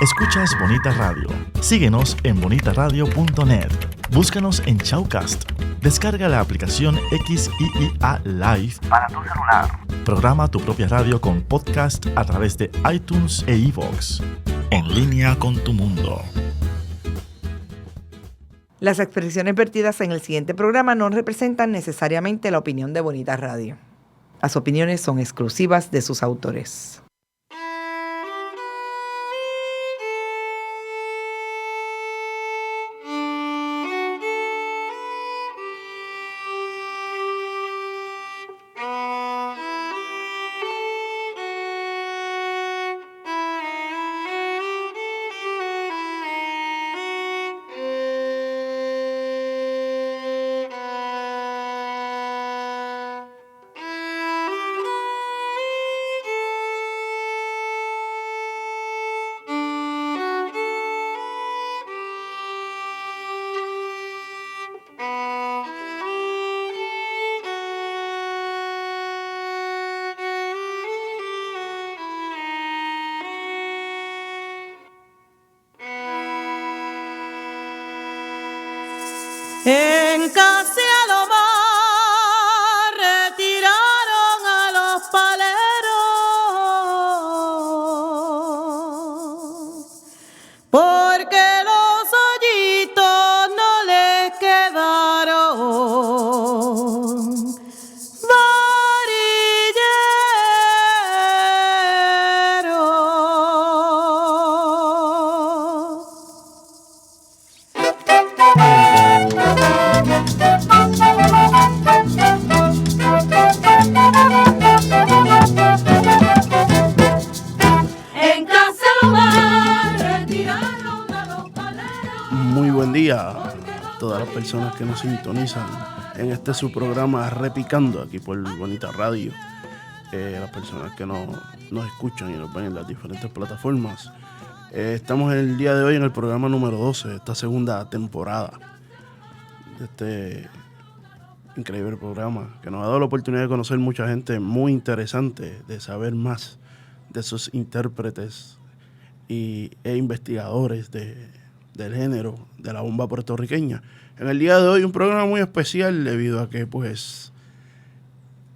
Escuchas Bonita Radio. Síguenos en bonitaradio.net. Búscanos en Shoutcast. Descarga la aplicación XIIA Live para tu celular. Programa tu propia radio con podcast a través de iTunes e iVoox. En línea con tu mundo. Las expresiones vertidas en el siguiente programa no representan necesariamente la opinión de Bonita Radio. Las opiniones son exclusivas de sus autores. En Casi a lo más retiraron a los paleros, porque los hoyitos no les quedaron a todas las personas que nos sintonizan en este su programa Repicando aquí por Bonita Radio, las personas que nos escuchan y nos ven en las diferentes plataformas. Estamos el día de hoy en el programa número 12 de esta segunda temporada de este increíble programa que nos ha dado la oportunidad de conocer mucha gente muy interesante, de saber más de esos intérpretes e investigadores del género de la bomba puertorriqueña. En el día de hoy un programa muy especial debido a que pues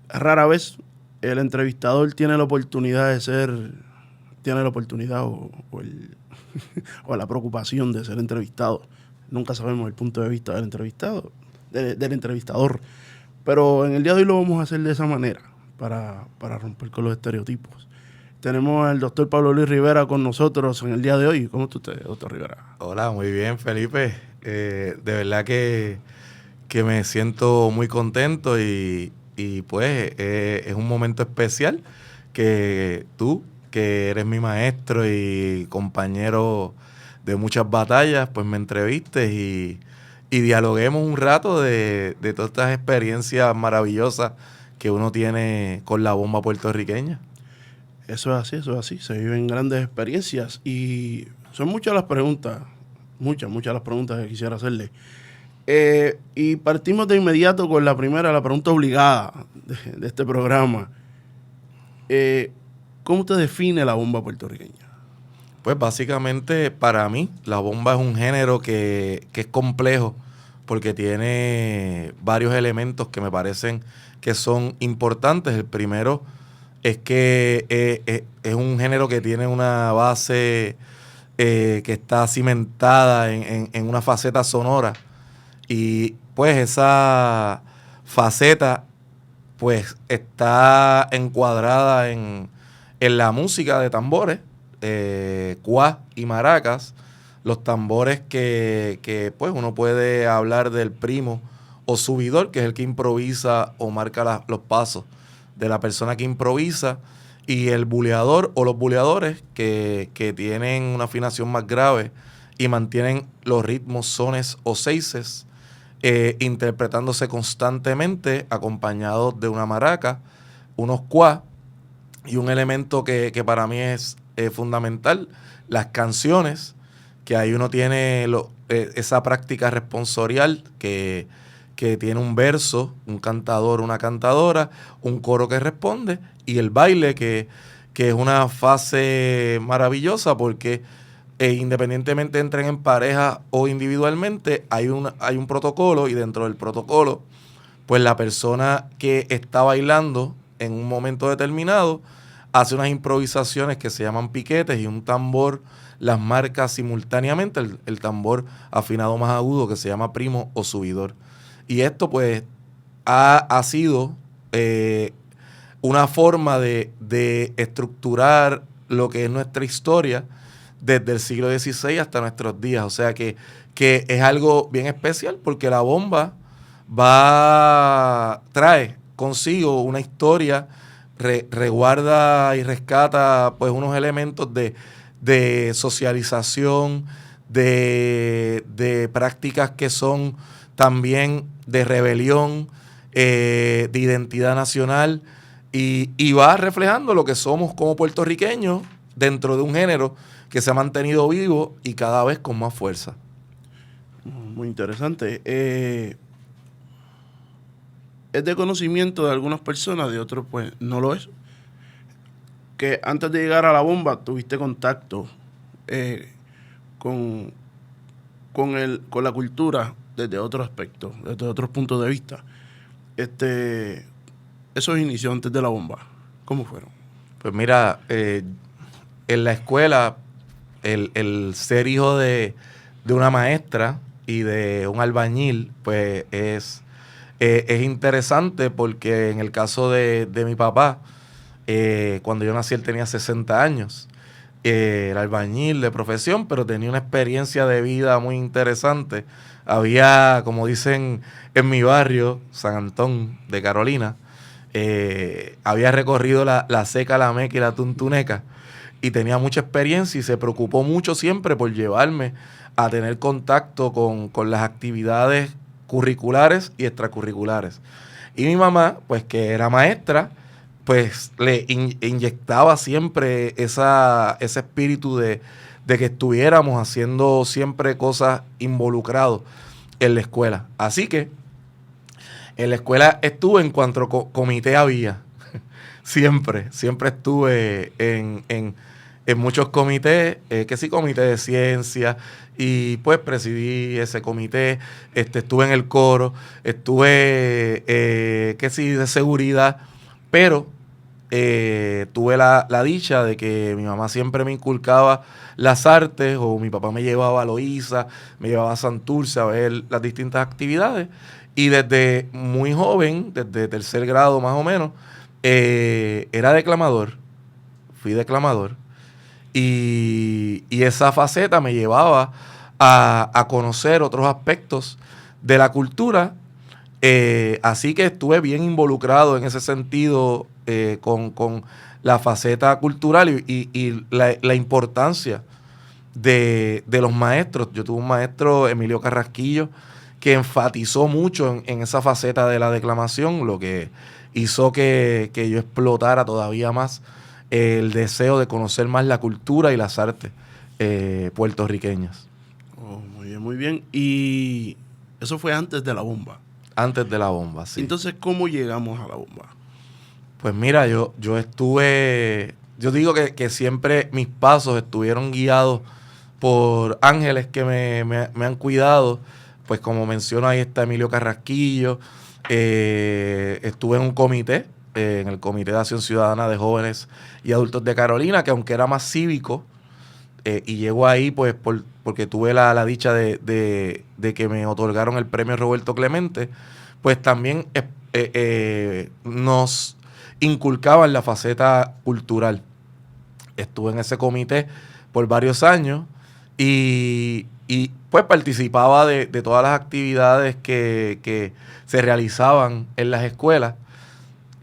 rara vez el entrevistador tiene la oportunidad o la preocupación de ser entrevistado. Nunca sabemos el punto de vista del entrevistado, del entrevistador. Pero en el día de hoy lo vamos a hacer de esa manera para romper con los estereotipos. Tenemos al doctor Pablo Luis Rivera con nosotros en el día de hoy. ¿Cómo está usted, doctor Rivera? Hola, muy bien, Felipe. De verdad que me siento muy contento y pues es un momento especial que tú, que eres mi maestro y compañero de muchas batallas, pues me entrevistes y dialoguemos un rato de todas estas experiencias maravillosas que uno tiene con la bomba puertorriqueña. Eso es así. Se viven grandes experiencias y son muchas las preguntas que quisiera hacerle. Y partimos de inmediato con la pregunta obligada de este programa. ¿Cómo usted define la bomba puertorriqueña? Pues básicamente para mí la bomba es un género que es complejo porque tiene varios elementos que me parecen que son importantes. El primero es que es un género que tiene una base que está cimentada en una faceta sonora y pues esa faceta pues está encuadrada en la música de tambores, cuá y maracas, los tambores que pues uno puede hablar del primo o subidor, que es el que improvisa o marca los pasos de la persona que improvisa, y el buleador o los buleadores que tienen una afinación más grave y mantienen los ritmos sones o seises interpretándose constantemente, acompañados de una maraca, unos cuá y un elemento que para mí es fundamental, las canciones, que ahí uno tiene esa práctica responsorial que tiene un verso, un cantador, una cantadora, un coro que responde, y el baile que es una fase maravillosa porque independientemente entren en pareja o individualmente, hay un protocolo, y dentro del protocolo, pues la persona que está bailando en un momento determinado hace unas improvisaciones que se llaman piquetes, y un tambor las marca simultáneamente, el tambor afinado más agudo que se llama primo o subidor. Y esto pues ha sido una forma de estructurar lo que es nuestra historia desde el siglo XVI hasta nuestros días. O sea que es algo bien especial, porque la bomba trae consigo una historia, reguarda y rescata pues unos elementos de socialización, de prácticas que son también de rebelión, de identidad nacional, y va reflejando lo que somos como puertorriqueños dentro de un género que se ha mantenido vivo y cada vez con más fuerza. Muy interesante. Es de conocimiento de algunas personas, de otros pues no lo es, que antes de llegar a la bomba tuviste contacto con la cultura desde otro aspecto, desde otros puntos de vista. Esos inicios antes de la bomba, ¿cómo fueron? Pues mira, en la escuela, el ser hijo de una maestra y de un albañil, pues es interesante, porque en el caso de mi papá, cuando yo nací él tenía 60 años. Era albañil de profesión, pero tenía una experiencia de vida muy interesante. Había, como dicen en mi barrio, San Antón de Carolina, había recorrido la Seca, la Meca y la Tuntuneca, y tenía mucha experiencia, y se preocupó mucho siempre por llevarme a tener contacto con las actividades curriculares y extracurriculares. Y mi mamá, pues que era maestra, pues le inyectaba siempre ese espíritu de que estuviéramos haciendo siempre cosas involucrados en la escuela. Así que en la escuela estuve en cuanto comité había. siempre estuve en muchos comités, que sí, comité de ciencia, y pues presidí ese comité. Estuve en el coro, estuve, que sí, de seguridad, pero tuve la dicha de que mi mamá siempre me inculcaba las artes, o mi papá me llevaba a Loíza, me llevaba a Santurce a ver las distintas actividades, y desde muy joven, desde tercer grado más o menos, era declamador, fui declamador, y esa faceta me llevaba a conocer otros aspectos de la cultura. Así que estuve bien involucrado en ese sentido, con la faceta cultural y la importancia de los maestros. Yo tuve un maestro, Emilio Carrasquillo, que enfatizó mucho en esa faceta de la declamación, lo que hizo que yo explotara todavía más el deseo de conocer más la cultura y las artes puertorriqueñas. Oh, muy bien, muy bien. Y eso fue antes de la bomba. Antes de la bomba, sí. Entonces, ¿cómo llegamos a la bomba? Pues mira, yo digo que siempre mis pasos estuvieron guiados por ángeles que me han cuidado. Pues como menciono, ahí está Emilio Carrasquillo. Estuve en un comité, en el Comité de Acción Ciudadana de Jóvenes y Adultos de Carolina, que aunque era más cívico, y llego ahí pues porque tuve la dicha de que me otorgaron el premio Roberto Clemente, pues también nos inculcaban la faceta cultural. Estuve en ese comité por varios años y pues participaba de todas las actividades que se realizaban en las escuelas,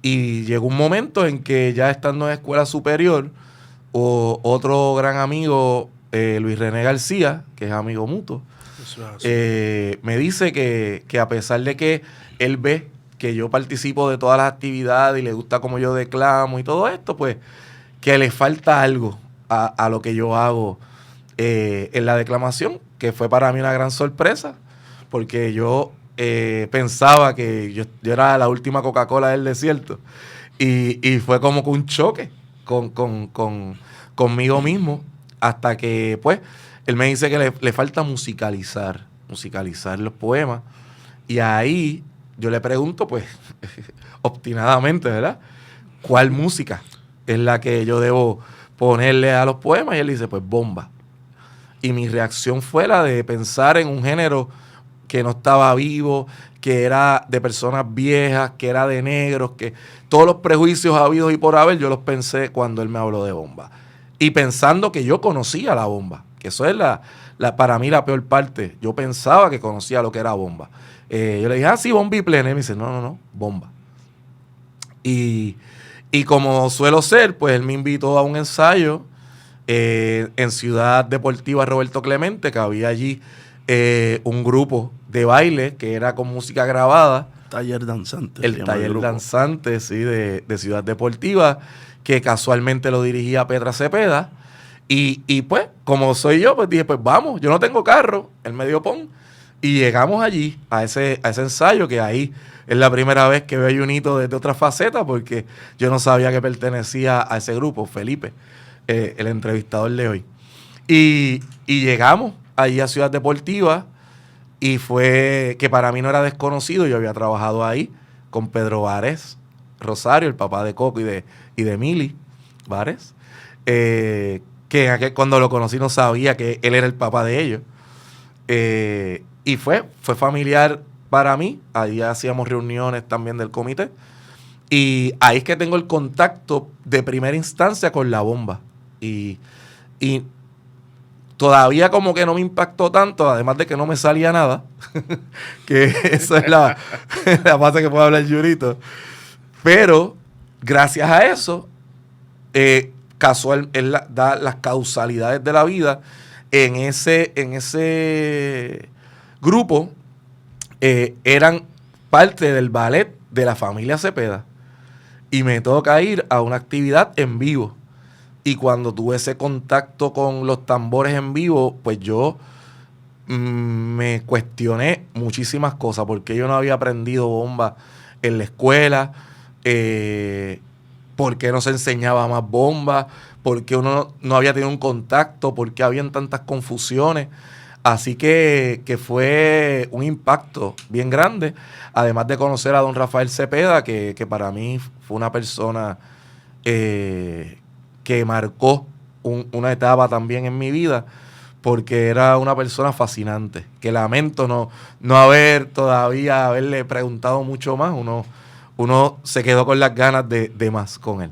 y llegó un momento en que, ya estando en escuela superior, otro gran amigo, Luis René García, que es amigo mutuo, me dice que a pesar de que él ve que yo participo de todas las actividades y le gusta cómo yo declamo y todo esto, pues que le falta algo a lo que yo hago en la declamación, que fue para mí una gran sorpresa, porque yo pensaba que yo era la última Coca-Cola del desierto, y fue como que un choque conmigo mismo hasta que, pues, él me dice que le falta musicalizar los poemas. Y ahí yo le pregunto, pues, obstinadamente, ¿verdad? ¿Cuál música es la que yo debo ponerle a los poemas? Y él dice, pues, bomba. Y mi reacción fue la de pensar en un género que no estaba vivo, que era de personas viejas, que era de negros, que todos los prejuicios habidos y por haber, yo los pensé cuando él me habló de bomba. Y pensando que yo conocía la bomba, que eso es para mí la peor parte. Yo pensaba que conocía lo que era bomba. Yo le dije, sí, bomba y plena. Y me dice, no, bomba. Y como suelo ser, pues él me invitó a un ensayo en Ciudad Deportiva Roberto Clemente, que había allí un grupo de baile que era con música grabada. Taller danzante. El taller danzante, sí, de Ciudad Deportiva, que casualmente lo dirigía Petra Cepeda. Y pues, como soy yo, pues dije, pues vamos, yo no tengo carro, él me dio pon. Y llegamos allí, a ese ensayo, que ahí es la primera vez que veo a Junito desde otra faceta, porque yo no sabía que pertenecía a ese grupo, Felipe, el entrevistador de hoy. Y llegamos allí a Ciudad Deportiva, y fue que para mí no era desconocido. Yo había trabajado ahí con Pedro Vares Rosario, el papá de Coco y de Mili Vares, que cuando lo conocí no sabía que él era el papá de ellos. Y fue familiar para mí. Ahí hacíamos reuniones también del comité. Y ahí es que tengo el contacto de primera instancia con la bomba. Y todavía como que no me impactó tanto, además de que no me salía nada, que esa es la parte que puede hablar Junito. Pero gracias a eso, casual, él da las causalidades de la vida. En ese grupo eran parte del ballet de la familia Cepeda. Y me toca ir a una actividad en vivo. Y cuando tuve ese contacto con los tambores en vivo, pues yo me cuestioné muchísimas cosas. Porque yo no había aprendido bomba en la escuela. ¿Por qué no se enseñaba más bomba? ¿Por qué uno no había tenido un contacto? ¿Por qué habían tantas confusiones? Así que fue un impacto bien grande. Además de conocer a don Rafael Cepeda, que para mí fue una persona que marcó una etapa también en mi vida, porque era una persona fascinante, que lamento no haberle preguntado mucho más. Uno se quedó con las ganas de más con él.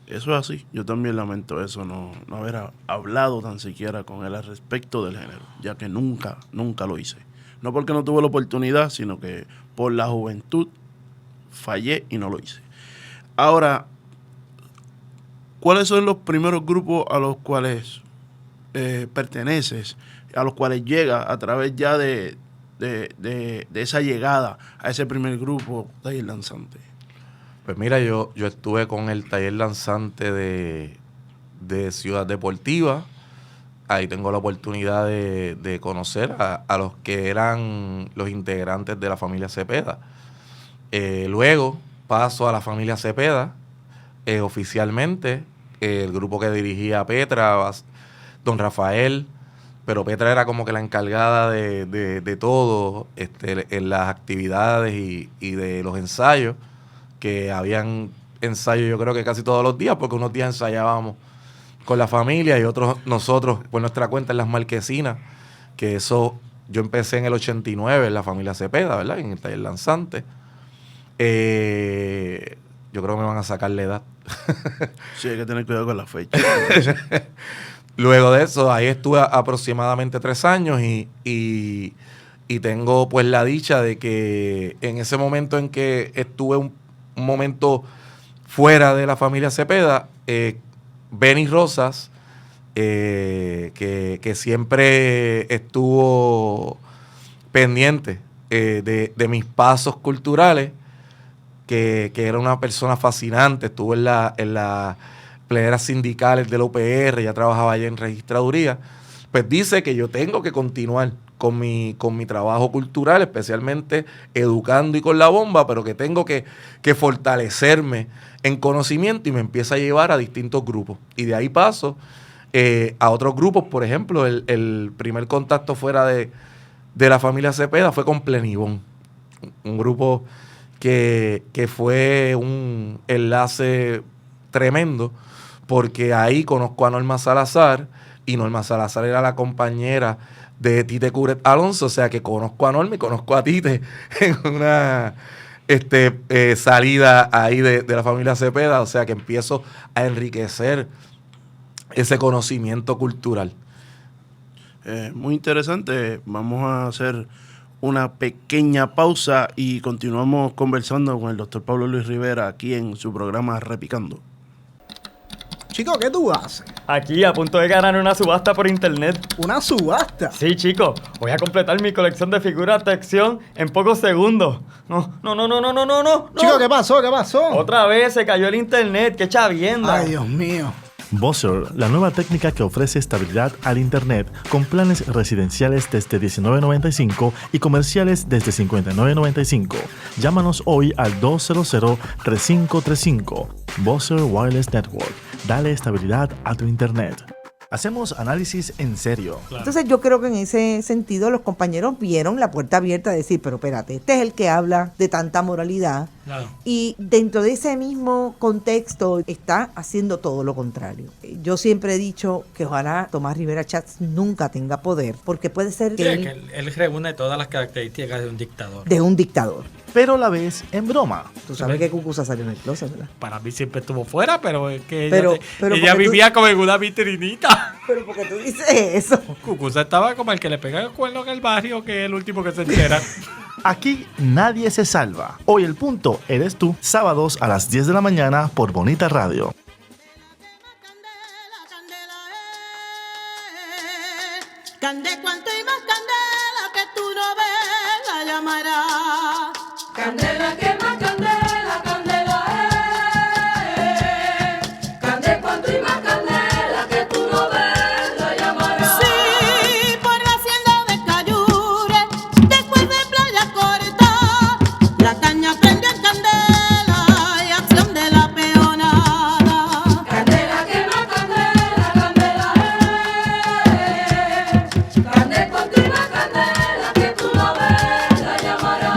Eso es así. Yo también lamento eso, no haber hablado tan siquiera con él al respecto del género, ya que nunca lo hice. No porque no tuve la oportunidad, sino que por la juventud fallé y no lo hice. Ahora, ¿cuáles son los primeros grupos a los cuales perteneces, a los cuales llegas a través ya de esa llegada a ese primer grupo, Taller Danzante? Pues mira, yo estuve con el Taller Danzante de Ciudad Deportiva. Ahí tengo la oportunidad de conocer a los que eran los integrantes de la familia Cepeda. Luego paso a la familia Cepeda, oficialmente, el grupo que dirigía Petra, don Rafael, pero Petra era como que la encargada de todo en las actividades y de los ensayos, que habían ensayos yo creo que casi todos los días, porque unos días ensayábamos con la familia y otros nosotros por nuestra cuenta en las marquesinas, que eso yo empecé en el 89 en la familia Cepeda, ¿verdad? En el Taller Danzante. Yo creo que me van a sacar la edad. Sí, hay que tener cuidado con la fecha. Luego de eso, ahí estuve aproximadamente 3 años y tengo pues la dicha de que en ese momento en que estuve un momento fuera de la familia Cepeda, Benny Rosas, que siempre estuvo pendiente de mis pasos culturales, que era una persona fascinante, estuvo en las pleneras sindicales del OPR, ya trabajaba allá en registraduría, pues dice que yo tengo que continuar con mi trabajo cultural, especialmente educando y con la bomba, pero que tengo que fortalecerme en conocimiento, y me empieza a llevar a distintos grupos. Y de ahí paso a otros grupos. Por ejemplo, el primer contacto fuera de la familia Cepeda fue con Plenibón, un grupo que fue un enlace tremendo, porque ahí conozco a Norma Salazar, y Norma Salazar era la compañera de Tite Curet Alonso, o sea que conozco a Norma y conozco a Tite en una salida ahí de la familia Cepeda, o sea que empiezo a enriquecer ese conocimiento cultural. Muy interesante. Vamos a hacer una pequeña pausa y continuamos conversando con el doctor Pablo Luis Rivera aquí en su programa Repicando. Chico, ¿qué tú haces? Aquí, a punto de ganar una subasta por internet. ¿Una subasta? Sí, chico. Voy a completar mi colección de figuras de acción en pocos segundos. No. Chico, ¿qué pasó? ¿Qué pasó? Otra vez se cayó el internet. ¡Qué chavienda! Ay, Dios mío. Buzzer, la nueva técnica que ofrece estabilidad al Internet con planes residenciales desde $19.95 y comerciales desde $59.95. Llámanos hoy al 200-3535. Buzzer Wireless Network. Dale estabilidad a tu Internet. Hacemos análisis en serio. Entonces yo creo que en ese sentido los compañeros vieron la puerta abierta de decir, pero espérate, este es el que habla de tanta moralidad. Claro. Y dentro de ese mismo contexto está haciendo todo lo contrario. Yo siempre he dicho que ojalá Tomás Rivera Chats nunca tenga poder, porque puede ser que él reúne todas las características de un dictador. De un dictador. Pero la ves en broma. Tú sabes que Cucuza salió en el closet, ¿verdad? Para mí siempre estuvo fuera, pero es que ella vivía como en una vitrinita. Pero ¿por qué tú dices eso? Cucuza estaba como el que le pega el cuerno en el barrio, que es el último que se entera. Aquí nadie se salva. Hoy el punto eres tú. Sábados a las 10 de la mañana por Bonita Radio. Candé cuanto y más candela que tú no ves la llamará. Candela que más candela, candela Candé cuanto y más candela que tú no ves la llamará. Sí, por la hacienda de Cayure, después de Playa Corta, la caña prendió en candela y acción de la peonada. Candela que más candela, candela Candé cuanto y más candela que tú no ves la llamará.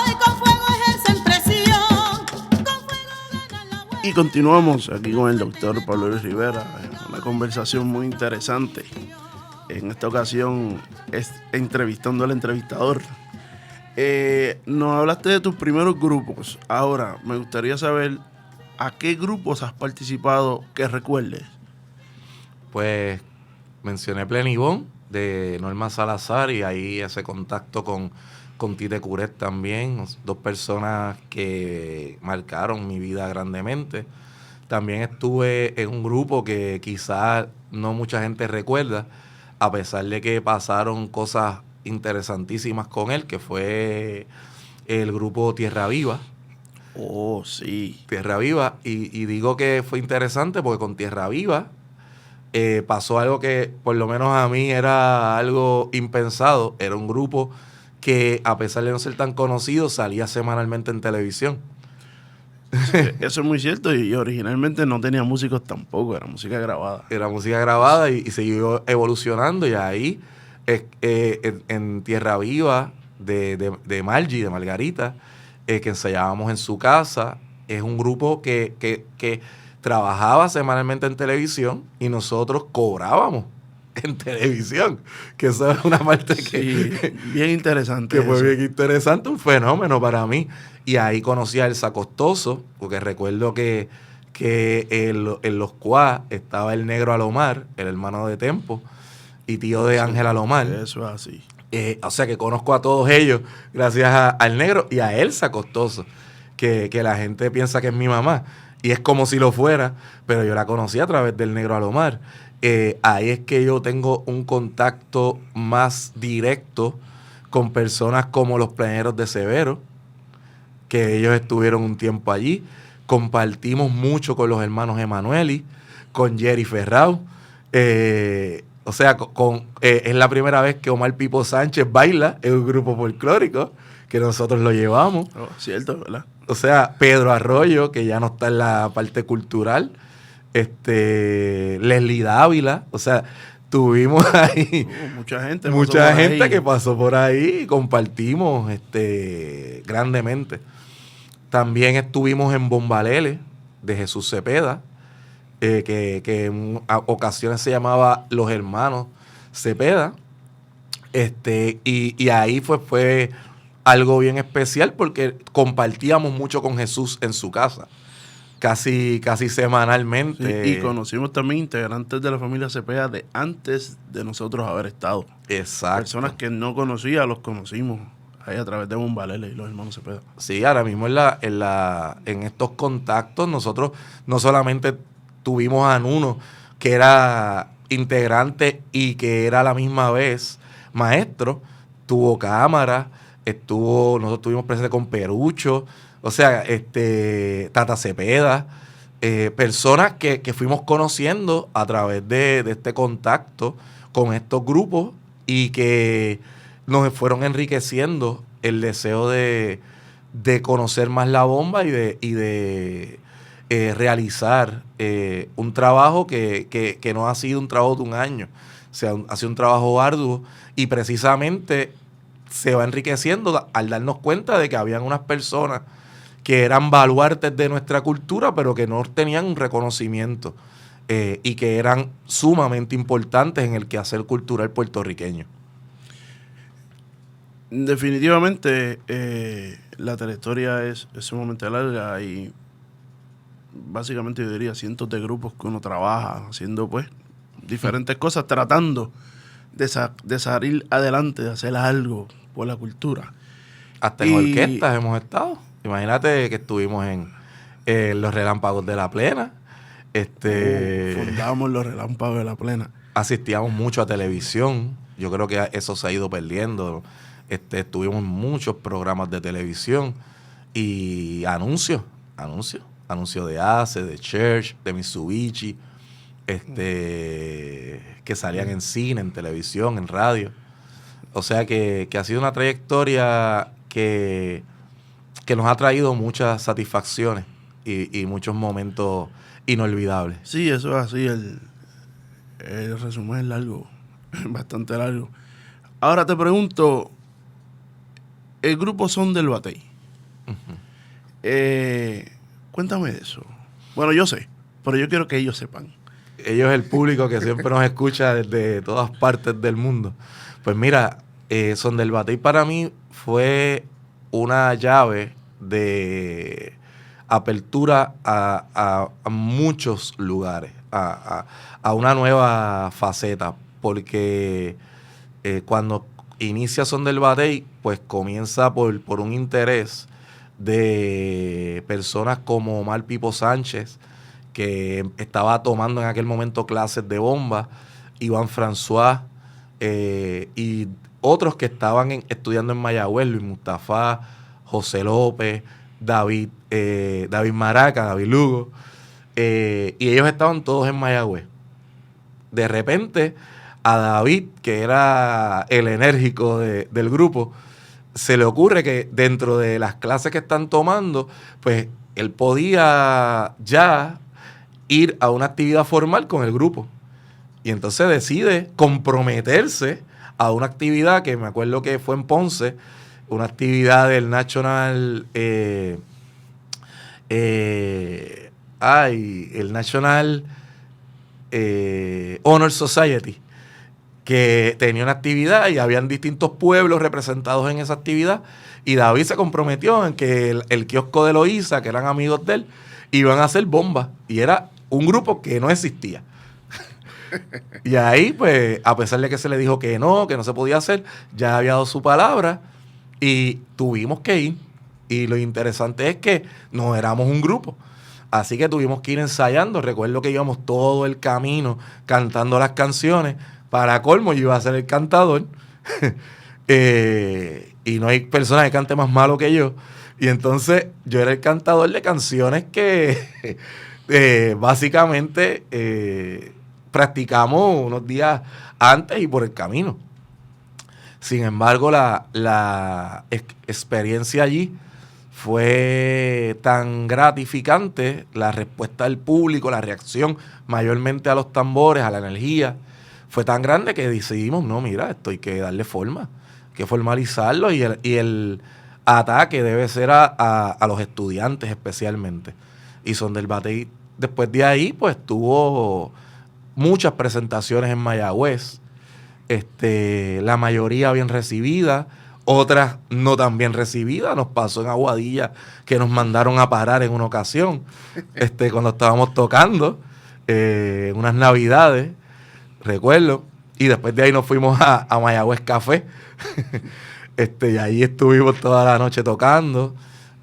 Ay, con fuego ejercen presión, con fuego ganan la vuelta. Y continuamos aquí con el doctor Pablo Luis Rivera. Una conversación muy interesante. En esta ocasión es entrevistando al entrevistador. Nos hablaste de tus primeros grupos. Ahora, me gustaría saber a qué grupos has participado que recuerdes. Pues mencioné Plenibón de Norma Salazar, y ahí ese contacto con Tite Curet también, dos personas que marcaron mi vida grandemente. También estuve en un grupo que quizás no mucha gente recuerda, a pesar de que pasaron cosas interesantísimas con él, que fue el grupo Tierra Viva. Oh, sí. Tierra Viva, y digo que fue interesante porque con Tierra Viva pasó algo que por lo menos a mí era algo impensado. Era un grupo que, a pesar de no ser tan conocido, salía semanalmente en televisión. Sí, eso es muy cierto, y originalmente no tenía músicos tampoco, era música grabada. Era música grabada y siguió evolucionando, y ahí en Tierra Viva de Margie, de Margarita, que ensayábamos en su casa. Es un grupo que trabajaba semanalmente en televisión y nosotros cobrábamos en televisión, que eso es una parte que bien interesante. Que fue bien interesante, un fenómeno para mí. Y ahí conocí a Elsa Costoso, porque recuerdo que en los Cuá estaba el Negro Alomar, el hermano de Tempo, y tío de Ángel Alomar. Eso es así. O sea que conozco a todos ellos gracias al Negro y a Elsa Costoso, que la gente piensa que es mi mamá, y es como si lo fuera, pero yo la conocí a través del Negro Alomar. Ahí es que yo tengo un contacto más directo con personas como los Pleneros de Severo, que ellos estuvieron un tiempo allí. Compartimos mucho con los hermanos Emanueli, con Jerry Ferrao. O sea, es la primera vez que Omar Pipo Sánchez baila en un grupo folclórico, que nosotros lo llevamos. Oh, cierto, ¿verdad? O sea, Pedro Arroyo, que ya no está en la parte cultural, Leslie Dávila, o sea, tuvimos ahí mucha gente que pasó por ahí y compartimos grandemente. También estuvimos en Bombalele de Jesús Cepeda, que en ocasiones se llamaba Los Hermanos Cepeda. Y ahí fue algo bien especial porque compartíamos mucho con Jesús en su casa, casi semanalmente. Sí, y conocimos también integrantes de la familia Cepeda de antes de nosotros haber estado. Exacto. Personas que no conocía, los conocimos ahí a través de Bombalele y los hermanos Cepeda. Sí, ahora mismo en estos contactos nosotros no solamente tuvimos a Nuno, que era integrante y que era a la misma vez maestro, tuvo cámara, nosotros estuvimos presentes con Perucho, o sea, Tata Cepeda, personas que fuimos conociendo a través de este contacto con estos grupos y que nos fueron enriqueciendo el deseo de conocer más la bomba y de realizar un trabajo que no ha sido un trabajo de un año, o sea, ha sido un trabajo arduo y precisamente se va enriqueciendo al darnos cuenta de que habían unas personas que eran baluartes de nuestra cultura, pero que no tenían un reconocimiento y que eran sumamente importantes en el quehacer cultural puertorriqueño. Definitivamente la trayectoria es sumamente larga y básicamente yo diría cientos de grupos que uno trabaja haciendo pues diferentes cosas, tratando de salir adelante, de hacer algo por la cultura. Hasta en orquestas hemos estado. Imagínate que estuvimos en Los Relámpagos de la Plena. Fundamos Los Relámpagos de la Plena. Asistíamos mucho a televisión. Yo creo que eso se ha ido perdiendo. Estuvimos en muchos programas de televisión y anuncios de ACE, de Church, de Mitsubishi, que salían en cine, en televisión, en radio. O sea que ha sido una trayectoria que nos ha traído muchas satisfacciones y muchos momentos inolvidables. Sí, eso es así. El resumen es largo, bastante largo. Ahora te pregunto, el grupo Son del Batey. Cuéntame de eso. Bueno, yo sé, pero yo quiero que ellos sepan. Ellos, el público que siempre nos escucha desde todas partes del mundo. Pues mira, Son del Batey para mí fue una llave de apertura a muchos lugares, a una nueva faceta, porque cuando inicia Son del Batey, pues comienza por un interés de personas como Omar Pipo Sánchez, que estaba tomando en aquel momento clases de bomba, Iván François, y otros que estaban estudiando en Mayagüez, Luis Mustafa, José López, David Maraca, David Lugo, y ellos estaban todos en Mayagüez. De repente, a David, que era el enérgico del grupo, se le ocurre que dentro de las clases que están tomando, pues él podía ya ir a una actividad formal con el grupo. Y entonces decide comprometerse a una actividad que me acuerdo que fue en Ponce, una actividad del National el National Honor Society, que tenía una actividad y habían distintos pueblos representados en esa actividad, y David se comprometió en que el kiosco de Loíza, que eran amigos de él, iban a hacer bombas, y era un grupo que no existía. Y ahí, pues, a pesar de que se le dijo que no se podía hacer, ya había dado su palabra y tuvimos que ir. Y lo interesante es que no éramos un grupo, así que tuvimos que ir ensayando. Recuerdo que íbamos todo el camino cantando las canciones. Para colmo, yo iba a ser el cantador. Y no hay persona que cante más malo que yo. Y entonces yo era el cantador de canciones que básicamente practicamos unos días antes y por el camino. Sin embargo, la experiencia allí fue tan gratificante la respuesta del público, la reacción mayormente a los tambores, a la energía, fue tan grande que decidimos, no, mira, esto hay que darle forma, hay que formalizarlo y el ataque debe ser a los estudiantes especialmente. Y Son del Batey, después de ahí, pues tuvo muchas presentaciones en Mayagüez, la mayoría bien recibida, otras no tan bien recibidas. Nos pasó en Aguadilla que nos mandaron a parar en una ocasión, cuando estábamos tocando, unas navidades, recuerdo, y después de ahí nos fuimos a Mayagüez Café, y ahí estuvimos toda la noche tocando,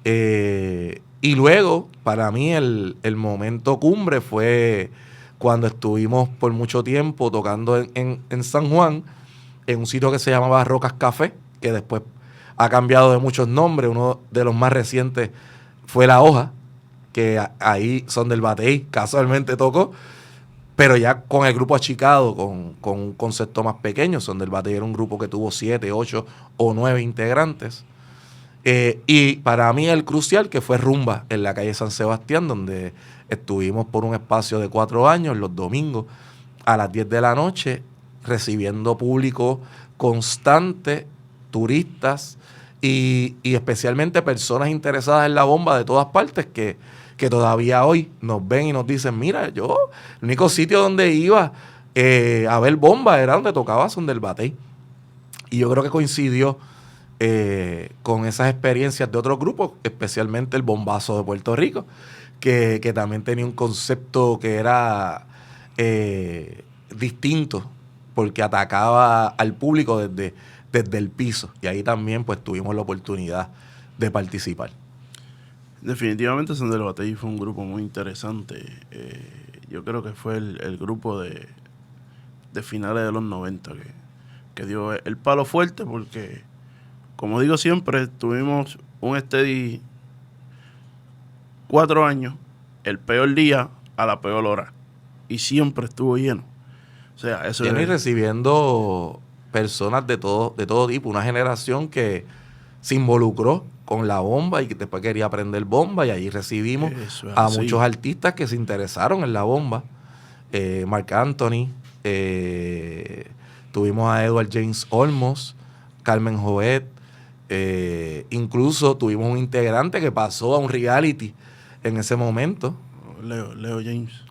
y luego, para mí, el momento cumbre fue cuando estuvimos por mucho tiempo tocando en San Juan, en un sitio que se llamaba Rocas Café, que después ha cambiado de muchos nombres. Uno de los más recientes fue La Hoja, que ahí Son del Batey casualmente tocó, pero ya con el grupo achicado, con un concepto más pequeño. Son del Batey era un grupo que tuvo 7, 8 o 9 integrantes. Y para mí el crucial, que fue Rumba, en la calle San Sebastián, donde estuvimos por un espacio de 4 años, los domingos, a las 10 de la noche, recibiendo público constante, turistas y especialmente personas interesadas en la bomba de todas partes que todavía hoy nos ven y nos dicen, mira, el único sitio donde iba a ver bomba era donde tocaba Son del Batey. Y yo creo que coincidió con esas experiencias de otros grupos, especialmente el Bombazo de Puerto Rico, que también tenía un concepto que era distinto, porque atacaba al público desde el piso, y ahí también pues tuvimos la oportunidad de participar. Definitivamente Son del Batey fue un grupo muy interesante. Yo creo que fue el grupo de finales de los 90 que dio el palo fuerte, porque, como digo siempre, tuvimos un steady 4 años, el peor día a la peor hora, y siempre estuvo lleno. O sea, eso y recibiendo personas de todo tipo, una generación que se involucró con la bomba y que después quería aprender bomba, y ahí recibimos a muchos artistas que se interesaron en la bomba. Marc Anthony, tuvimos a Edward James Olmos, Carmen Jovet, incluso tuvimos un integrante que pasó a un reality en ese momento.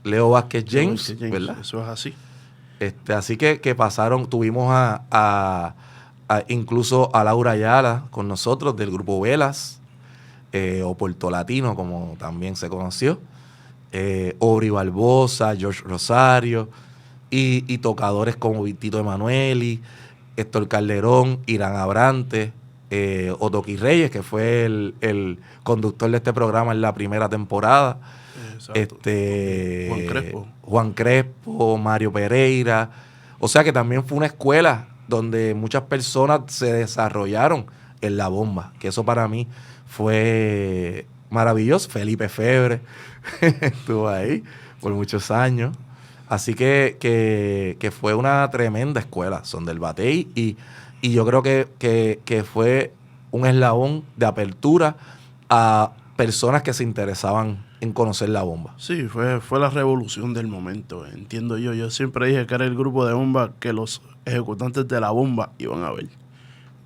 Leo Vázquez James, ¿verdad? Eso es así. Así que pasaron, tuvimos incluso a Laura Ayala con nosotros del grupo Velas, o Puerto Latino, como también se conoció, Obri Barbosa, George Rosario, y tocadores como Vitito Emanueli, Héctor Calderón, Irán Abrante, Otoqui Reyes, que fue el conductor de este programa en la primera temporada. Juan Crespo, Mario Pereira. O sea que también fue una escuela donde muchas personas se desarrollaron en la bomba, que eso para mí fue maravilloso. Felipe Febre estuvo ahí por muchos años. Así que fue una tremenda escuela, Son del Batey, y yo creo que fue un eslabón de apertura a personas que se interesaban en conocer la bomba. Sí, fue la revolución del momento, entiendo yo. Yo siempre dije que era el grupo de bomba que los ejecutantes de la bomba iban a ver.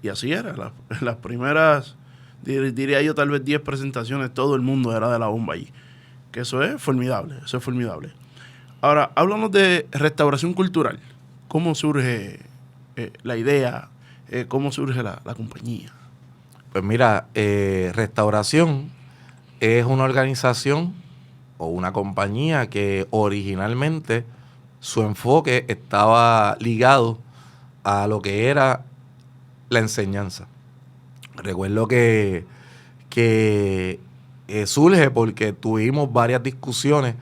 Y así era. Las primeras, diría yo, tal vez 10 presentaciones, todo el mundo era de la bomba allí. Que eso es formidable, Ahora, háblanos de restauración cultural. ¿Cómo surge la idea? ¿Cómo surge la compañía? Pues mira, Restauración es una organización o una compañía que originalmente su enfoque estaba ligado a lo que era la enseñanza. Recuerdo que surge porque tuvimos varias discusiones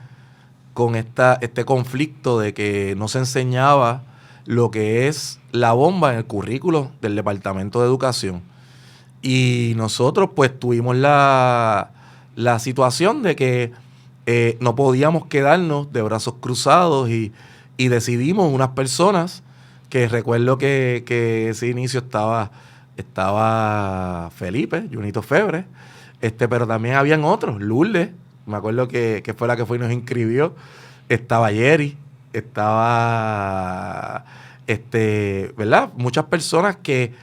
con este conflicto de que no se enseñaba lo que es la bomba en el currículo del Departamento de Educación. Y nosotros pues tuvimos la situación de que no podíamos quedarnos de brazos cruzados y decidimos unas personas que recuerdo que ese inicio estaba Felipe, Junito Febre, pero también habían otros. Lourdes, me acuerdo que fue la que fue y nos inscribió. Estaba Jerry, estaba, ¿verdad? Muchas personas que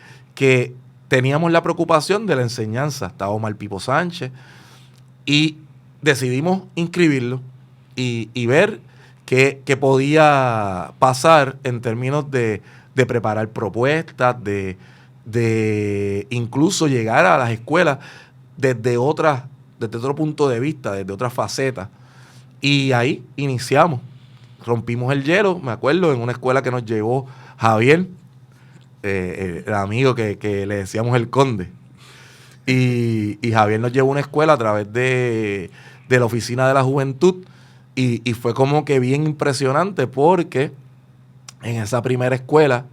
teníamos la preocupación de la enseñanza. Estaba Omar Pipo Sánchez. Y decidimos inscribirlo y ver qué podía pasar en términos de preparar propuestas, de incluso llegar a las escuelas desde otro punto de vista, desde otras facetas. Y ahí iniciamos. Rompimos el hielo, me acuerdo, en una escuela que nos llevó Javier, el amigo que le decíamos el Conde. Y Javier nos llevó a una escuela a través de la Oficina de la Juventud y fue como que bien impresionante porque en esa primera escuela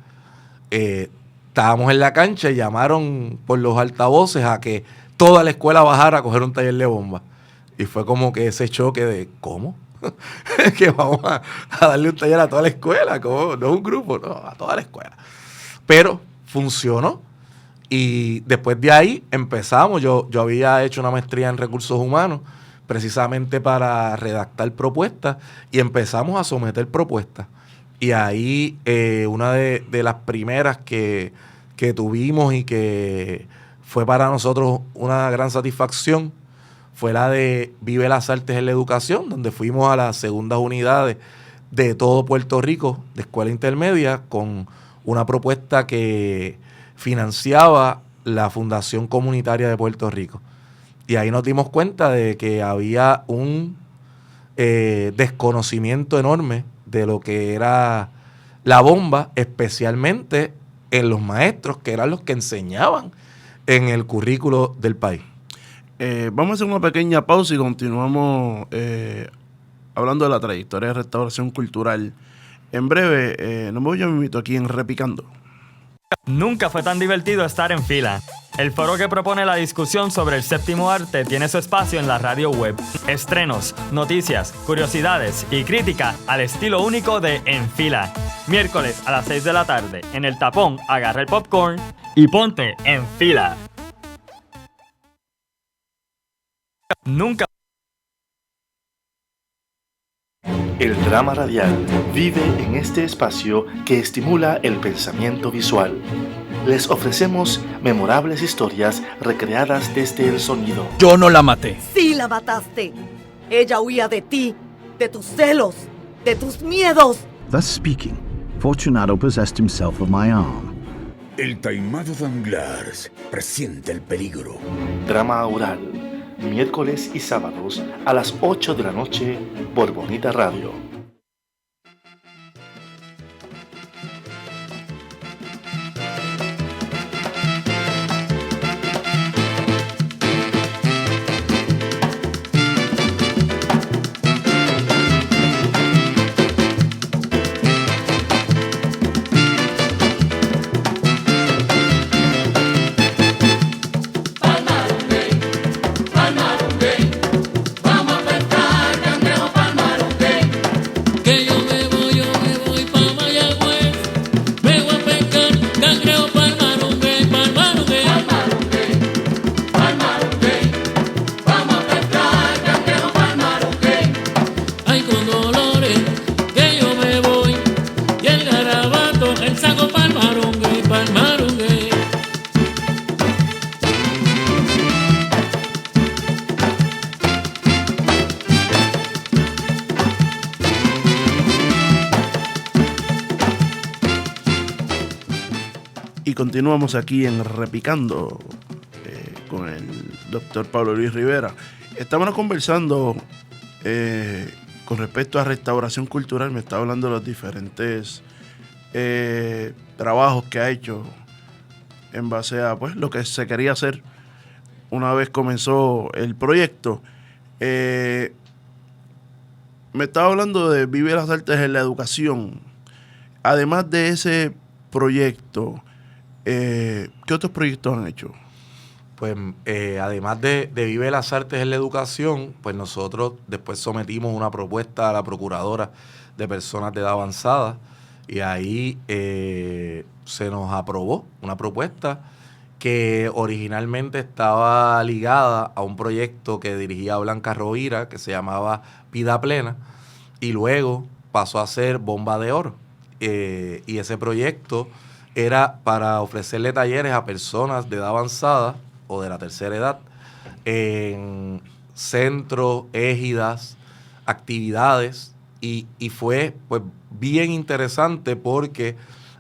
estábamos en la cancha y llamaron por los altavoces a que toda la escuela bajara a coger un taller de bomba. Y fue como que ese choque de, ¿cómo? Que vamos a darle un taller a toda la escuela, ¿cómo? No un grupo, no, a toda la escuela. Pero funcionó. Y después de ahí empezamos. Yo había hecho una maestría en recursos humanos precisamente para redactar propuestas y empezamos a someter propuestas. Y ahí una de las primeras que tuvimos y que fue para nosotros una gran satisfacción fue la de Vive las Artes en la Educación, donde fuimos a las segundas unidades de todo Puerto Rico de escuela intermedia con una propuesta que financiaba la Fundación Comunitaria de Puerto Rico. Y ahí nos dimos cuenta de que había un desconocimiento enorme de lo que era la bomba, especialmente en los maestros, que eran los que enseñaban en el currículo del país. Vamos a hacer una pequeña pausa y continuamos hablando de la trayectoria de restauración cultural. En breve, nos voy a invito aquí en Repicando. Nunca fue tan divertido estar en fila. El foro que propone la discusión sobre el séptimo arte tiene su espacio en la radio web. Estrenos, noticias, curiosidades y crítica al estilo único de En Fila. Miércoles a las 6 de la tarde, en El Tapón, agarra el popcorn y ponte en fila. Nunca. El drama radial vive en este espacio que estimula el pensamiento visual. Les ofrecemos memorables historias recreadas desde el sonido. Yo no la maté. Sí la mataste. Ella huía de ti, de tus celos, de tus miedos. Thus speaking, Fortunato possessed himself of my arm. El taimado Danglars presiente el peligro. Drama oral, miércoles y sábados a las 8 de la noche por Bonita Radio. Y continuamos aquí en Repicando con el doctor Pablo Luis Rivera. Estamos conversando con respecto a restauración cultural. Me está hablando de los diferentes trabajos que ha hecho en base a pues lo que se quería hacer una vez comenzó el proyecto. Me estaba hablando de Vive las Artes en la Educación. Además de ese proyecto, ¿qué otros proyectos han hecho? Pues además de Vive las Artes en la Educación, pues nosotros después sometimos una propuesta a la Procuradora de Personas de Edad Avanzada y ahí se nos aprobó una propuesta que originalmente estaba ligada a un proyecto que dirigía Blanca Rovira, que se llamaba Vida Plena, y luego pasó a ser Bomba de Oro. Y ese proyecto era para ofrecerle talleres a personas de edad avanzada o de la tercera edad en centros, égidas, actividades, y fue pues bien interesante porque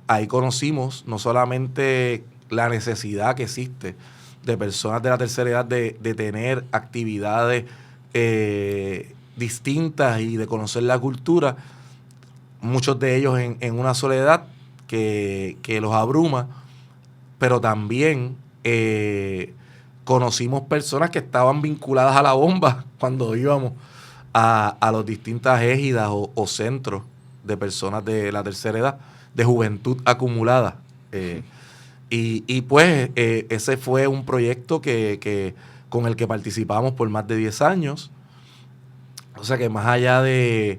ahí conocimos no solamente la necesidad que existe de personas de la tercera edad de tener actividades distintas y de conocer la cultura, muchos de ellos en una soledad que los abruma, pero también conocimos personas que estaban vinculadas a la bomba cuando íbamos a las distintas égidas o centros de personas de la tercera edad, de juventud acumulada. Pues ese fue un proyecto que con el que participamos por más de 10 años. O sea que más allá de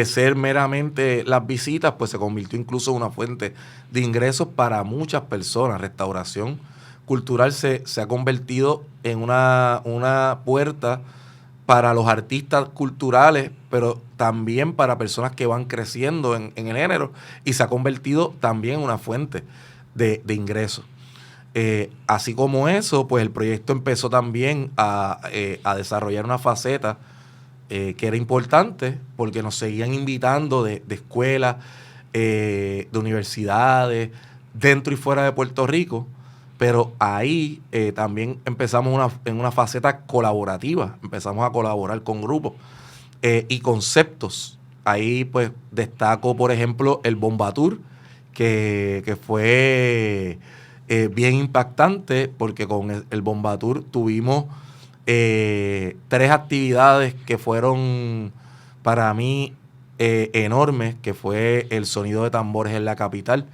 ser meramente las visitas, pues se convirtió incluso en una fuente de ingresos para muchas personas. Restauración Cultural se ha convertido en una puerta para los artistas culturales, pero también para personas que van creciendo en el género, y se ha convertido también en una fuente de ingresos. Así como eso, pues el proyecto empezó también a desarrollar una faceta que era importante, porque nos seguían invitando de escuelas, de universidades, dentro y fuera de Puerto Rico, pero ahí también empezamos en una faceta colaborativa, empezamos a colaborar con grupos y conceptos. Ahí pues destaco, por ejemplo, el Bomba Tour, que fue bien impactante, porque con el Bomba Tour tuvimos 3 actividades que fueron para mí enormes, que fue el sonido de tambores en la capital,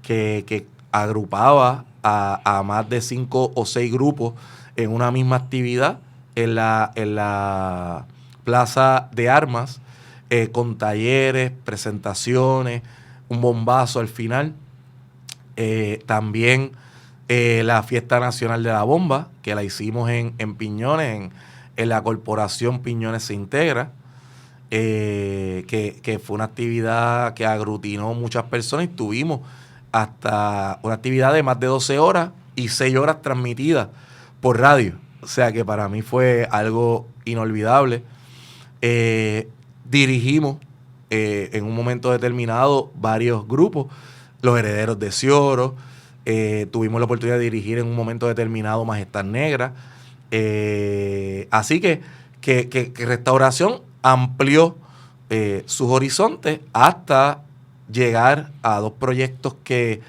que agrupaba a más de 5 o 6 grupos en una misma actividad en la Plaza de Armas, con talleres, presentaciones, un bombazo al final. También la Fiesta Nacional de la Bomba, que la hicimos en Piñones, en la Corporación Piñones Se Integra, que fue una actividad que aglutinó muchas personas, y tuvimos hasta una actividad de más de 12 horas y 6 horas transmitidas por radio. O sea que para mí fue algo inolvidable. Dirigimos en un momento determinado varios grupos, los Herederos de Cioro, tuvimos la oportunidad de dirigir en un momento determinado Majestad Negra. Así que Restauración amplió sus horizontes hasta llegar a 2 proyectos que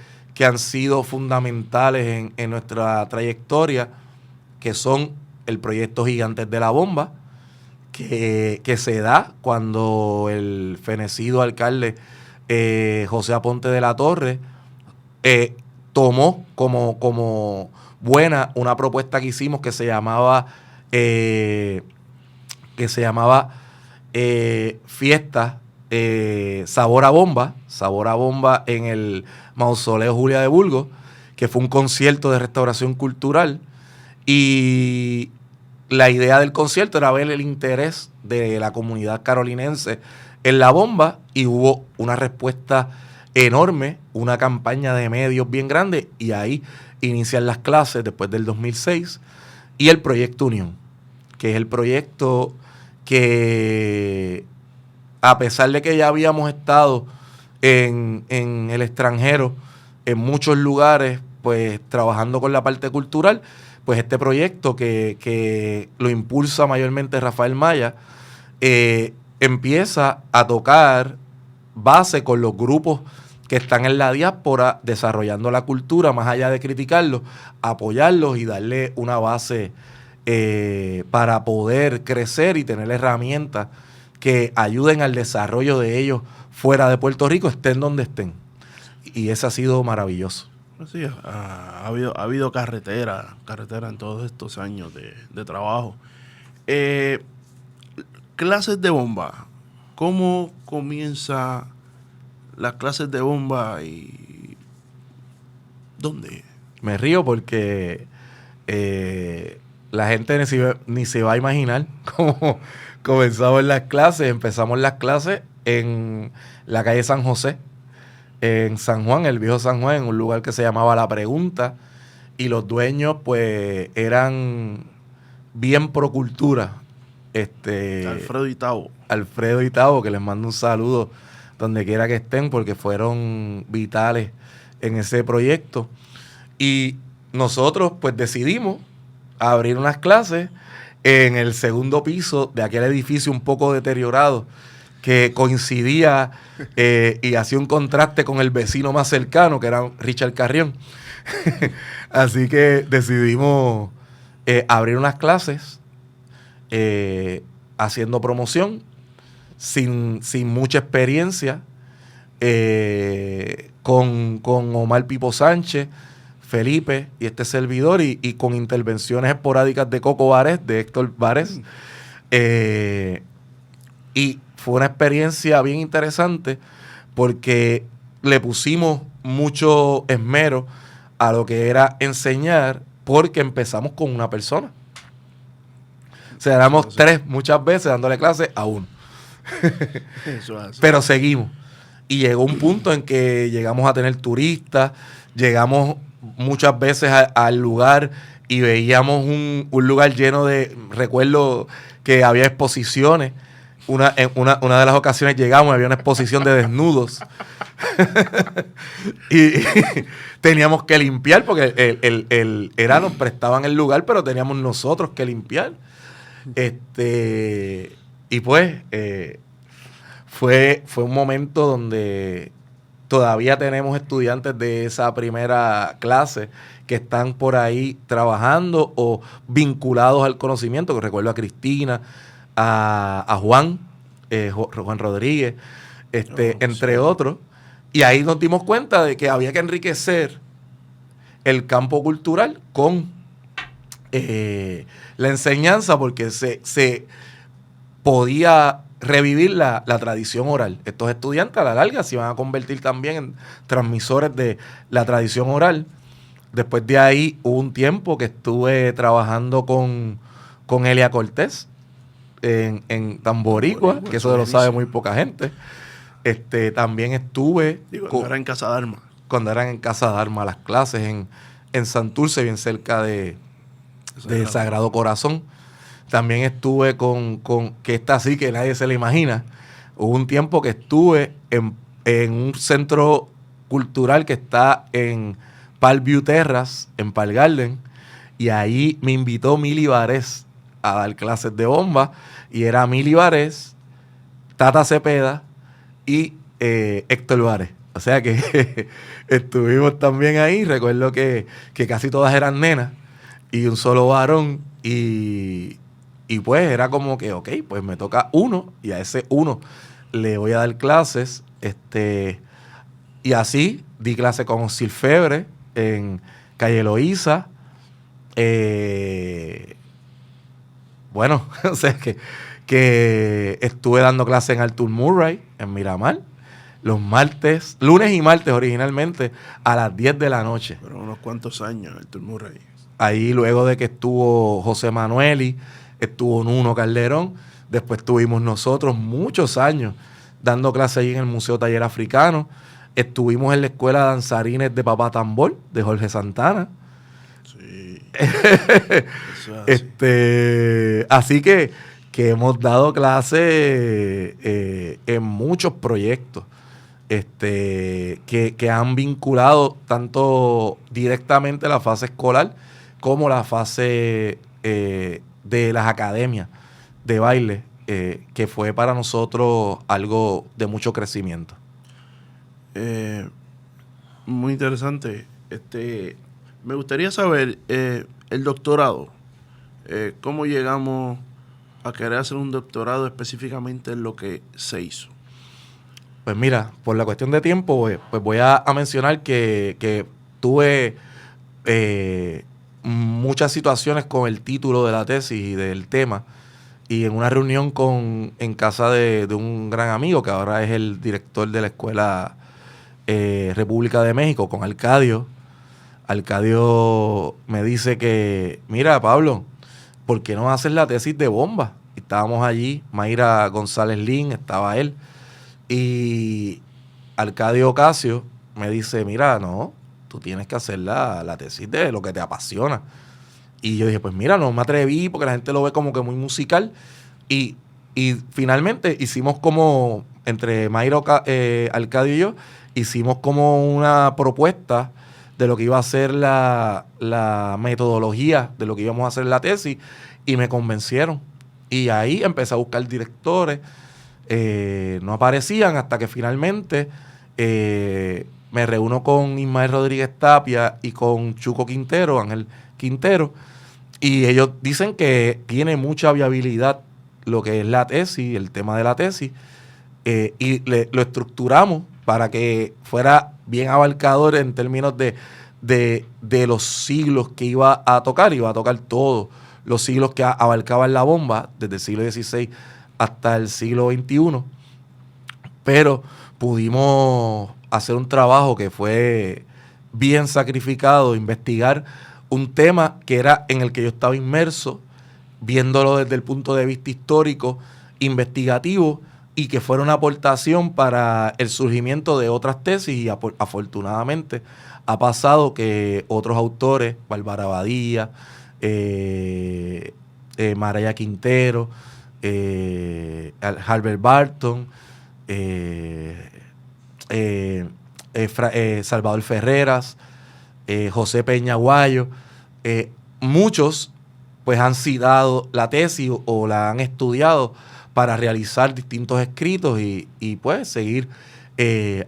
han sido fundamentales en nuestra trayectoria, que son el proyecto Gigantes de la Bomba, que se da cuando el fenecido alcalde José Aponte de la Torre tomó como buena una propuesta que hicimos que se llamaba Fiesta Sabor a Bomba en el Mausoleo Julia de Burgos, que fue un concierto de restauración cultural, y la idea del concierto era ver el interés de la comunidad carolinense en la bomba, y hubo una respuesta enorme, una campaña de medios bien grande, y ahí inician las clases después del 2006, y el Proyecto Unión, que es el proyecto que, a pesar de que ya habíamos estado en el extranjero, en muchos lugares, pues trabajando con la parte cultural, pues este proyecto que lo impulsa mayormente Rafael Maya, empieza a tocar base con los grupos que están en la diáspora desarrollando la cultura, más allá de criticarlos, apoyarlos y darle una base para poder crecer y tener herramientas que ayuden al desarrollo de ellos fuera de Puerto Rico, estén donde estén. Y eso ha sido maravilloso. Sí, ha habido carretera en todos estos años de trabajo. Clases de bomba. ¿Cómo comienza las clases de bomba y dónde? Me río porque la gente ni se va a imaginar cómo comenzamos las clases. Empezamos las clases en la calle San José, en San Juan, el viejo San Juan, en un lugar que se llamaba La Pregunta, y los dueños pues eran bien pro cultura. Alfredo y Tavo, que les mando un saludo donde quiera que estén, porque fueron vitales en ese proyecto. Y nosotros pues decidimos abrir unas clases en el segundo piso de aquel edificio un poco deteriorado, que coincidía y hacía un contraste con el vecino más cercano, que era Richard Carrión. Así que decidimos abrir unas clases haciendo promoción, sin mucha experiencia, con Omar Pipo Sánchez, Felipe y este servidor, y con intervenciones esporádicas de Coco Vares, de Héctor Vares. Y fue una experiencia bien interesante porque le pusimos mucho esmero a lo que era enseñar, porque empezamos con una persona. O sea, éramos 3 muchas veces dándole clases a uno. Pero seguimos. Y llegó un punto en que llegamos a tener turistas, llegamos muchas veces al lugar y veíamos un lugar lleno de... Recuerdo que había exposiciones. Una de las ocasiones llegamos y había una exposición de desnudos. Y teníamos que limpiar porque nos prestaban el lugar, pero teníamos nosotros que limpiar. Y pues fue un momento donde todavía tenemos estudiantes de esa primera clase que están por ahí trabajando o vinculados al conocimiento, que recuerdo a Cristina, a Juan Rodríguez, entre otros. Y ahí nos dimos cuenta de que había que enriquecer el campo cultural con la enseñanza, porque se podía revivir la tradición oral. Estos estudiantes a la larga se iban a convertir también en transmisores de la tradición oral. Después de ahí hubo un tiempo que estuve trabajando con Elia Cortés en Tamboricua, que eso lo sabe muy poca gente. También estuve... Cuando era en Casa de Armas. Cuando eran en Casa de Armas las clases en Santurce, bien cerca de Sagrado Corazón. También estuve con que esta sí que nadie se le imagina. Hubo un tiempo que estuve en un centro cultural que está en Parkview Terrace, en Park Garden, y ahí me invitó Mili Varés a dar clases de bomba, y era Mili Varés, Tata Cepeda y Héctor Vares. O sea que estuvimos también ahí. Recuerdo que casi todas eran nenas y un solo varón, y pues era como que, ok, pues me toca uno, y a ese uno le voy a dar clases. Y así di clase con Osir Febre en Calle Loíza. Bueno, o sea que estuve dando clase en Arthur Murray, en Miramar, los martes, lunes y martes originalmente, a las 10 de la noche. Pero unos cuantos años, Arthur Murray. Ahí luego de que estuvo José Manueli, estuvo Nuno Calderón, después estuvimos nosotros muchos años dando clase ahí en el Museo Taller Africano. Estuvimos en la Escuela de Danzarines de Papá Tambor, de Jorge Santana. Sí. Así que hemos dado clases en muchos proyectos que han vinculado tanto directamente la fase escolar como la fase de las academias de baile, que fue para nosotros algo de mucho crecimiento. Muy interesante. Me gustaría saber el doctorado. ¿Cómo llegamos a querer hacer un doctorado específicamente en lo que se hizo? Pues mira, por la cuestión de tiempo, pues voy a mencionar que tuve muchas situaciones con el título de la tesis y del tema, y en una reunión en casa de un gran amigo que ahora es el director de la Escuela República de México, con Arcadio Arcadio me dice que, mira, Pablo, ¿por qué no haces la tesis de bomba? Y estábamos allí, Mayra González Lin, estaba él, y Arcadio Ocasio me dice, mira, no, tú tienes que hacer la tesis de lo que te apasiona. Y yo dije, pues mira, no me atreví porque la gente lo ve como que muy musical. Y finalmente hicimos como, entre Mayra, Arcadio y yo, hicimos como una propuesta de lo que iba a ser la metodología de lo que íbamos a hacer en la tesis, y me convencieron. Y ahí empecé a buscar directores, no aparecían hasta que finalmente me reúno con Ismael Rodríguez Tapia y con Chuco Quintero, Ángel Quintero, y ellos dicen que tiene mucha viabilidad lo que es la tesis, el tema de la tesis, y lo estructuramos para que fuera bien abarcador en términos de los siglos que iba a tocar todos los siglos que abarcaban la bomba, desde el siglo XVI hasta el siglo XXI, pero pudimos hacer un trabajo que fue bien sacrificado, investigar un tema que era en el que yo estaba inmerso, viéndolo desde el punto de vista histórico, investigativo, y que fuera una aportación para el surgimiento de otras tesis. Y afortunadamente ha pasado que otros autores, Bárbara Badía, Maraya Quintero, Albert Barton, Salvador Ferreras, José Peña Guayo, muchos pues han citado la tesis o la han estudiado para realizar distintos escritos y pues seguir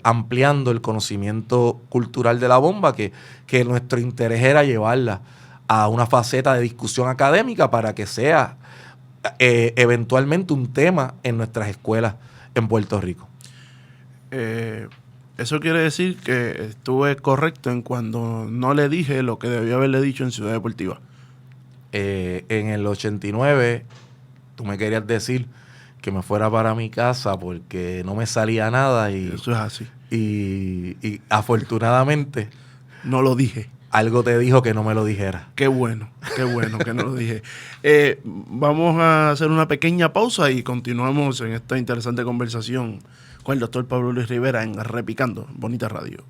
ampliando el conocimiento cultural de la bomba, que nuestro interés era llevarla a una faceta de discusión académica para que sea eventualmente un tema en nuestras escuelas en Puerto Rico. Eso quiere decir que estuve correcto en cuando no le dije lo que debía haberle dicho en Ciudad Deportiva. En el 89 tú me querías decir que me fuera para mi casa porque no me salía nada, y eso es así. Y afortunadamente no lo dije. Algo te dijo que no me lo dijera. Qué bueno que no lo dije. Vamos a hacer una pequeña pausa y continuamos en esta interesante conversación con el doctor Pablo Luis Rivera en Repicando, Bonita Radio.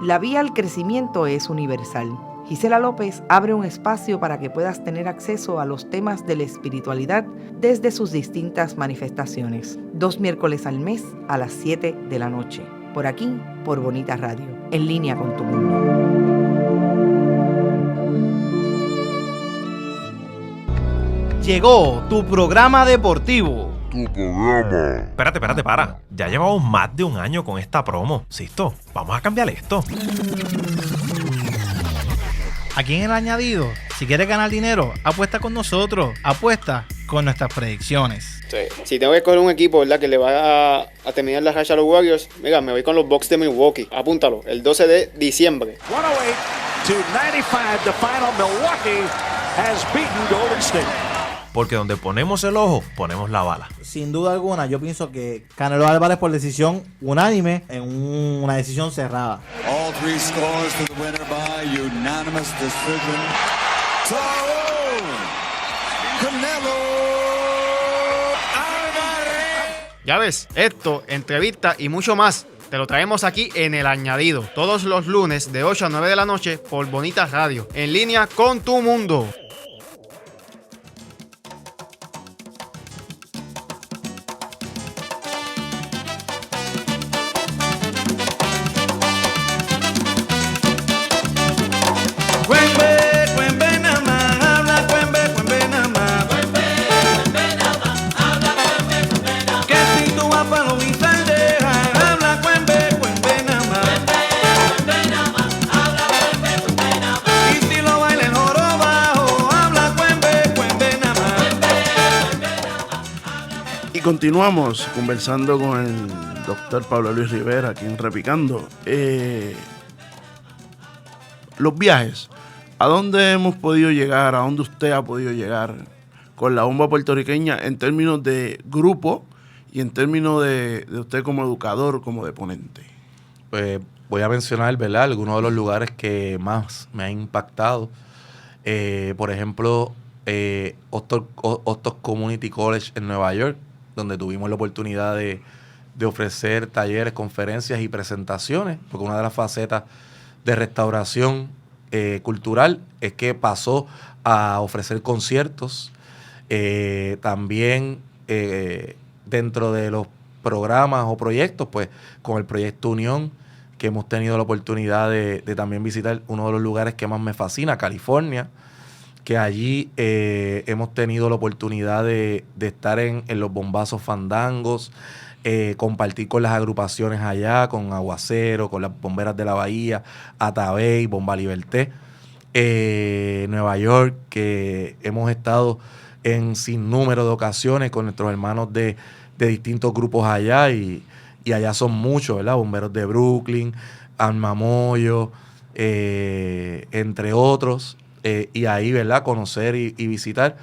La vía al crecimiento es universal. Gisela López abre un espacio para que puedas tener acceso a los temas de la espiritualidad desde sus distintas manifestaciones. 2 miércoles al mes a las 7 de la noche. Por aquí, por Bonita Radio, en línea con tu mundo. Llegó tu programa deportivo. Espérate, para. Ya llevamos más de un año con esta promo. Sisto, vamos a cambiar esto. Aquí en El Añadido, si quieres ganar dinero, apuesta con nosotros. Apuesta con nuestras predicciones. Sí. Si tengo que escoger un equipo, ¿verdad?, que le va a terminar la racha a los Warriors, mira, me voy con los Bucks de Milwaukee. Apúntalo, el 12 de diciembre. 108-95, the final. Milwaukee has beaten Golden State. Porque donde ponemos el ojo, ponemos la bala. Sin duda alguna, yo pienso que Canelo Álvarez por decisión unánime en una decisión cerrada. All 3 scores for the winner by unanimous decision. Canelo Álvarez. Ya ves, esto, entrevista y mucho más te lo traemos aquí en El Añadido, todos los lunes de 8 a 9 de la noche por Bonita Radio, en línea con tu mundo. Continuamos conversando con el doctor Pablo Luis Rivera aquí en Repicando. Los viajes, ¿a dónde hemos podido llegar? ¿A dónde usted ha podido llegar con la bomba puertorriqueña en términos de grupo Y en términos de usted como educador, como de ponente. Pues voy a mencionar, ¿verdad?, algunos de los lugares que más me han impactado. Por ejemplo, Hostos Community College en Nueva York, donde tuvimos la oportunidad de ofrecer talleres, conferencias y presentaciones, porque una de las facetas de restauración cultural es que pasó a ofrecer conciertos. También dentro de los programas o proyectos, pues con el Proyecto Unión, que hemos tenido la oportunidad de también visitar uno de los lugares que más me fascina, California, que allí hemos tenido la oportunidad de estar en los bombazos fandangos, compartir con las agrupaciones allá, con Aguacero, con las Bomberas de la Bahía, Atabey, Bomba Liberté, Nueva York, que hemos estado en sinnúmero de ocasiones con nuestros hermanos de distintos grupos allá, y allá son muchos, ¿verdad? Bomberos de Brooklyn, Alma Moyo, entre otros, y ahí, ¿verdad?, conocer y visitar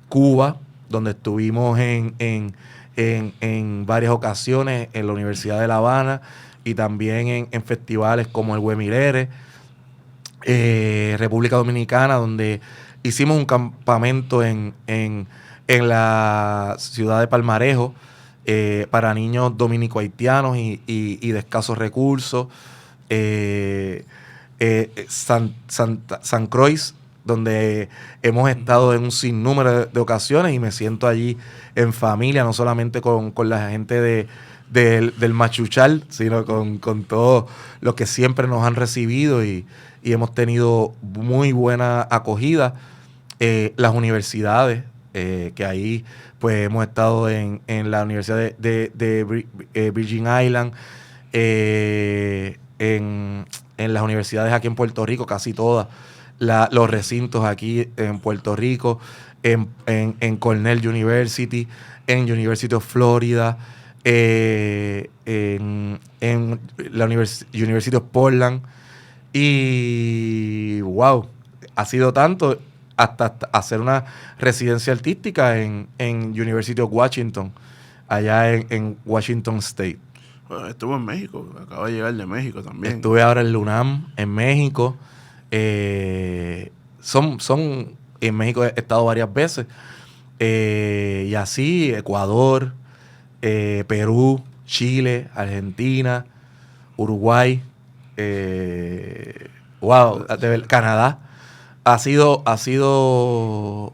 Cuba, donde estuvimos en varias ocasiones en la Universidad de La Habana y también en festivales como el Huemilere, República Dominicana, donde hicimos un campamento en la ciudad de Palmarejo para niños dominico-haitianos y de escasos recursos. San Croix, donde hemos estado en un sinnúmero de ocasiones, y me siento allí en familia, no solamente con la gente del Machuchal, sino con todos los que siempre nos han recibido y hemos tenido muy buena acogida. Las universidades, que ahí pues hemos estado en la Universidad de Virgin Island, en las universidades aquí en Puerto Rico, casi todas, los recintos aquí en Puerto Rico, en Cornell University, en University of Florida, en la University of Portland, y wow, ha sido tanto hasta hacer una residencia artística en University of Washington, allá en Washington State. Bueno, estuvo en México, acaba de llegar de México también. Estuve ahora en UNAM, en México. En México he estado varias veces. Y así, Ecuador, Perú, Chile, Argentina, Uruguay, Canadá. Ha sido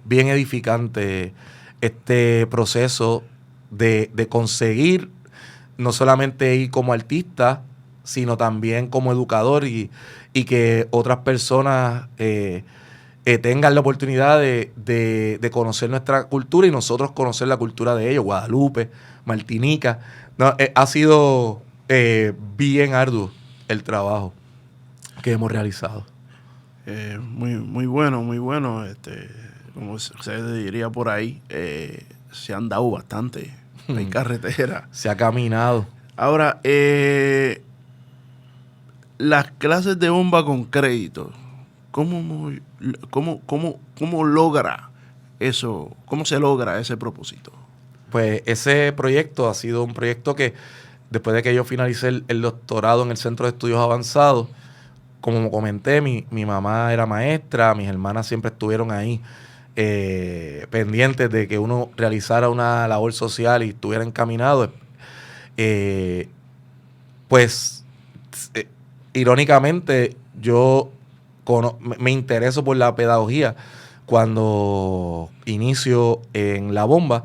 bien edificante este proceso de conseguir no solamente ir como artista, sino también como educador, y que otras personas tengan la oportunidad de conocer nuestra cultura y nosotros conocer la cultura de ellos, Guadalupe, Martinica. No, ha sido bien arduo el trabajo que hemos realizado. Muy bueno, muy bueno. Como se diría por ahí, se han dado bastante en carretera. Se ha caminado. Ahora, las clases de bomba con crédito, ¿cómo logra eso? ¿Cómo se logra ese propósito? Pues ese proyecto ha sido un proyecto que, después de que yo finalicé el doctorado en el Centro de Estudios Avanzados, como comenté, mi mamá era maestra, mis hermanas siempre estuvieron ahí pendientes de que uno realizara una labor social y estuviera encaminado. Irónicamente, yo me intereso por la pedagogía cuando inicio en La Bomba,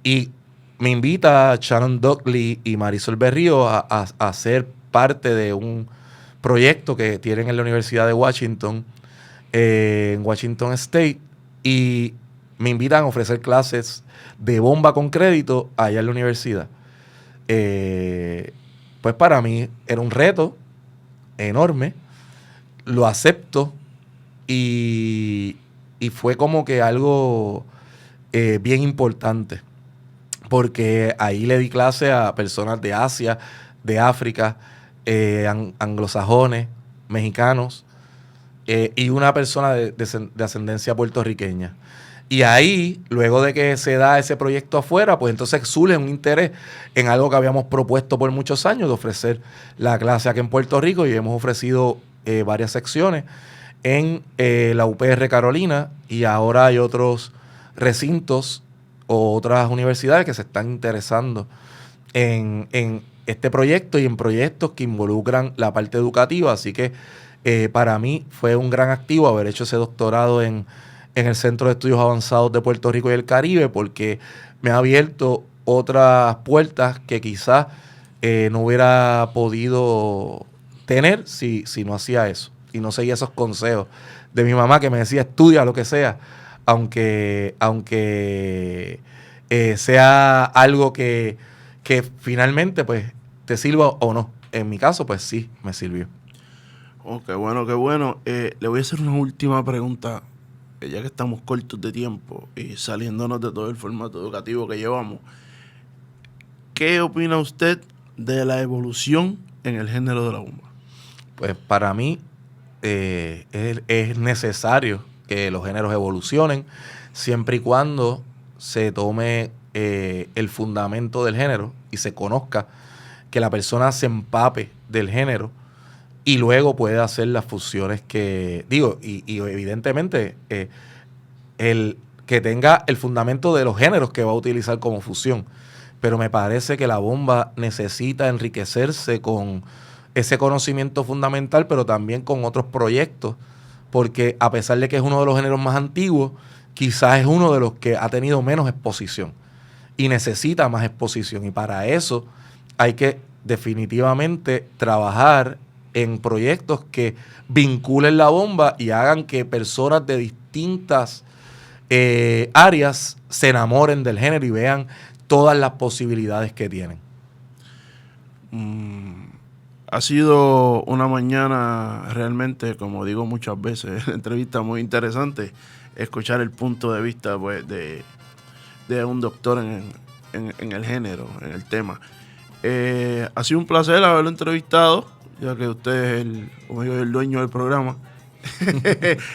y me invita Shannon Duckley y Marisol Berrío a ser parte de un proyecto que tienen en la Universidad de Washington, en Washington State, y me invitan a ofrecer clases de bomba con crédito allá en la universidad. Pues para mí era un reto enorme, lo acepto, y fue como que algo bien importante, porque ahí le di clase a personas de Asia, de África, anglosajones, mexicanos, y una persona de ascendencia puertorriqueña. Y ahí, luego de que se da ese proyecto afuera, pues entonces surge un interés en algo que habíamos propuesto por muchos años, de ofrecer la clase aquí en Puerto Rico, y hemos ofrecido varias secciones en la UPR Carolina, y ahora hay otros recintos o otras universidades que se están interesando en este proyecto y en proyectos que involucran la parte educativa. Así que para mí fue un gran activo haber hecho ese doctorado en el Centro de Estudios Avanzados de Puerto Rico y el Caribe, porque me ha abierto otras puertas que quizás no hubiera podido tener si no hacía eso y no seguía esos consejos de mi mamá, que me decía estudia lo que sea, aunque sea algo que finalmente pues te sirva o no. En mi caso pues sí me sirvió. Oh, qué bueno, qué bueno. Le voy a hacer una última pregunta, ya que estamos cortos de tiempo y saliéndonos de todo el formato educativo que llevamos. ¿Qué opina usted de la evolución en el género de la bomba? Pues para mí es necesario que los géneros evolucionen, siempre y cuando se tome el fundamento del género y se conozca, que la persona se empape del género y luego puede hacer las fusiones que digo, y evidentemente el que tenga el fundamento de los géneros que va a utilizar como fusión. Pero me parece que la bomba necesita enriquecerse con ese conocimiento fundamental, pero también con otros proyectos, porque a pesar de que es uno de los géneros más antiguos, quizás es uno de los que ha tenido menos exposición y necesita más exposición. Y para eso hay que definitivamente trabajar en proyectos que vinculen la bomba y hagan que personas de distintas áreas se enamoren del género y vean todas las posibilidades que tienen. Ha sido una mañana realmente, como digo muchas veces, entrevista muy interesante, escuchar el punto de vista pues, de un doctor en el género, en el tema. Ha sido un placer haberlo entrevistado, ya que usted es el dueño del programa.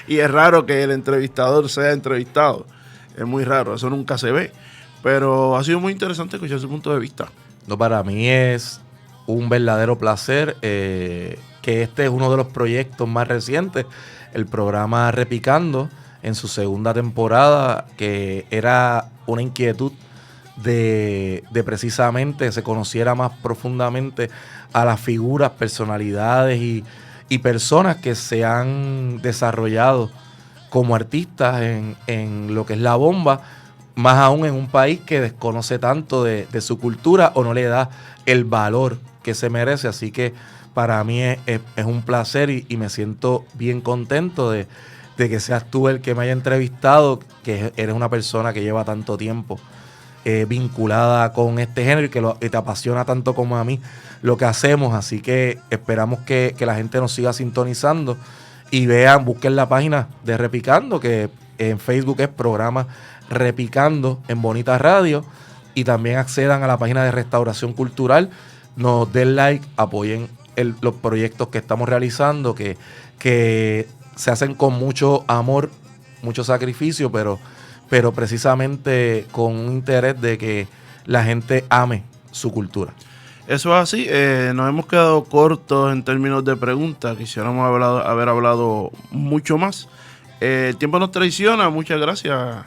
Y es raro que el entrevistador sea entrevistado. Es muy raro, eso nunca se ve. Pero ha sido muy interesante escuchar su punto de vista. No, para mí es un verdadero placer que este es uno de los proyectos más recientes, el programa Repicando, en su segunda temporada, que era una inquietud de precisamente se conociera más profundamente a las figuras, personalidades y personas que se han desarrollado como artistas en lo que es la bomba, más aún en un país que desconoce tanto de su cultura o no le da el valor que se merece. Así que para mí es un placer y me siento bien contento de que seas tú el que me haya entrevistado, que eres una persona que lleva tanto tiempo vinculada con este género y te apasiona tanto como a mí lo que hacemos. Así que esperamos que la gente nos siga sintonizando y busquen la página de Repicando, que en Facebook es programa Repicando en Bonita Radio, y también accedan a la página de Restauración Cultural, nos den like, apoyen los proyectos que estamos realizando, que se hacen con mucho amor, mucho sacrificio, pero precisamente con un interés de que la gente ame su cultura. Eso es así. Nos hemos quedado cortos en términos de preguntas. Quisiéramos haber hablado mucho más. El tiempo nos traiciona. Muchas gracias,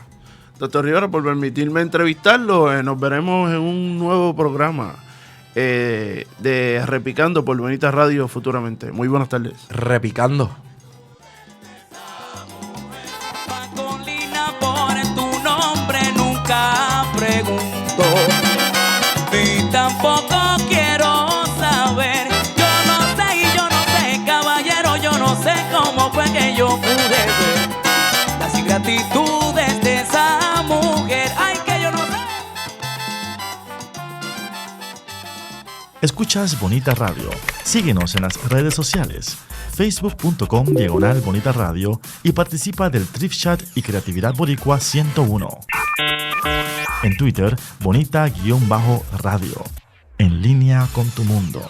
doctor Rivera, por permitirme entrevistarlo. Nos veremos en un nuevo programa de Repicando por Bonita Radio futuramente. Muy buenas tardes. Repicando. Pregunto y tampoco quiero saber. Yo no sé y yo no sé, caballero, yo no sé cómo fue que yo pude ver las ingratitudes de esa mujer. Ay, que yo no sé. Escuchas Bonita Radio. Síguenos en las redes sociales, facebook.com/Bonita Radio, y participa del Thrift Chat y Creatividad Boricua 101. En Twitter, Bonita-Radio. En línea con tu mundo.